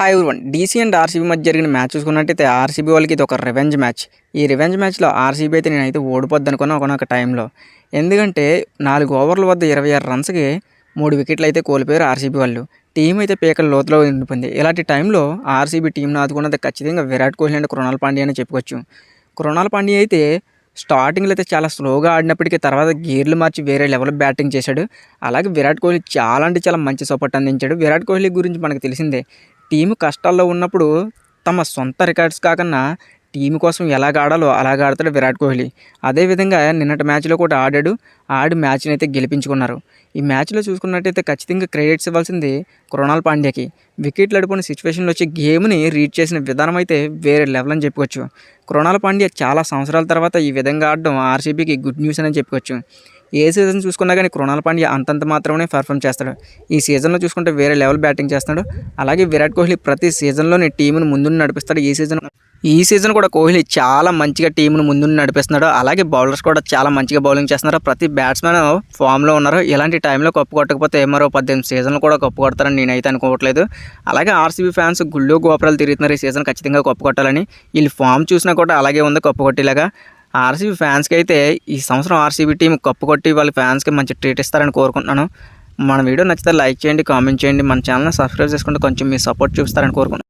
Hi everyone. DC and RCB మధ్య జరిగిన match చూసుకున్నట్టయితే ఆర్సీబీ వాళ్ళకి ఇది ఒక రివెంజ్ మ్యాచ్. ఈ రివెంజ్ మ్యాచ్లో ఆర్సీబీ అయితే నేనైతే ఓడిపోద్ది అనుకున్నా ఒకనొక టైంలో. ఎందుకంటే 4 ఓవర్ల వద్ద 26 రన్స్కి 3 వికెట్లు అయితే కోల్పోయారు ఆర్సీబీ వాళ్ళు. టీం అయితే పీకల లోతులో ఉండిపోయింది. ఇలాంటి టైంలో ఆర్సీబీ టీంను ఆదుకున్నది ఖచ్చితంగా విరాట్ కోహ్లీ అండ్ కృణాల్ పాండ్యా అని చెప్పుకోవచ్చు. కృణాల్ పాండ్యా అయితే స్టార్టింగ్లో అయితే చాలా స్లోగా ఆడినప్పటికీ తర్వాత గేర్లు మార్చి వేరే లెవెల్ బ్యాటింగ్ చేశాడు. అలాగే విరాట్ కోహ్లీ చాలా అంటే చాలా మంచి సపోర్ట్ అందించాడు. విరాట్ కోహ్లీ గురించి మనకు తెలిసిందే, టీము కష్టాల్లో ఉన్నప్పుడు తమ సొంత రికార్డ్స్ కాకుండా టీం కోసం ఎలాగ ఆడాలో అలాగ ఆడతాడు విరాట్ కోహ్లీ. అదేవిధంగా నిన్నటి మ్యాచ్లో కూడా ఆడి మ్యాచ్ని అయితే గెలిపించుకున్నారు. ఈ మ్యాచ్లో చూసుకున్నట్టయితే ఖచ్చితంగా క్రెడిట్స్ ఇవ్వాల్సింది కృణాల్ పాండ్యాకి. వికెట్లు అడిపోయిన సిచ్యువేషన్లో వచ్చి గేమ్ని రీడ్ చేసిన విధానం అయితే వేరే లెవెల్ అని చెప్పుకోవచ్చు. కృణాల్ పాండ్యా చాలా సంవత్సరాల తర్వాత ఈ విధంగా ఆడడం ఆర్సీబీకి గుడ్ న్యూస్ అని చెప్పుకోవచ్చు. ఏ సీజన్ చూసుకున్నా కానీ కృణాల్ పాండ్యా అంతంత మాత్రమే పర్ఫామ్ చేస్తాడు. ఈ సీజన్లో చూసుకుంటే వేరే లెవెల్ బ్యాటింగ్ చేస్తాడు. అలాగే విరాట్ కోహ్లీ ప్రతి సీజన్లోనే టీమును ముందుండి నడిపిస్తాడు. ఈ సీజన్ కూడా కోహ్లీ చాలా మంచిగా టీంను ముందుండి నడిపిస్తున్నాడు. అలాగే బౌలర్స్ కూడా చాలా మంచిగా బౌలింగ్ చేస్తున్నారు. ప్రతి బ్యాట్స్మెన్ ఫామ్లో ఉన్నారు. ఇలాంటి టైంలో కప్పు కొట్టకపోతే మరో 18 సీజన్లు కూడా కప్పు కొడతారని నేనైతే అనుకోవట్లేదు. అలాగే ఆర్సీబీ ఫ్యాన్స్ గుళ్ళు గోపురాలు తిరుగుతున్నారు ఈ సీజన్ ఖచ్చితంగా కప్పు కొట్టాలని. వీళ్ళు ఫామ్ చూసినా కూడా అలాగే ఉంది కప్పు కొట్టేలాగా. ఆర్సీబీ ఫ్యాన్స్కి అయితే ఈ సంవత్సరం ఆర్సీబీ టీం కప్పు కొట్టి వాళ్ళ ఫ్యాన్స్కి మంచి ట్రీట్ ఇస్తారని కోరుకుంటున్నాను. మన వీడియో నచ్చితే లైక్ చేయండి, కామెంట్ చేయండి, మన ఛానల్ని సబ్స్క్రైబ్ చేసుకుంటే కొంచెం మీ సపోర్ట్ చూపిస్తారని కోరుకుంటున్నాను.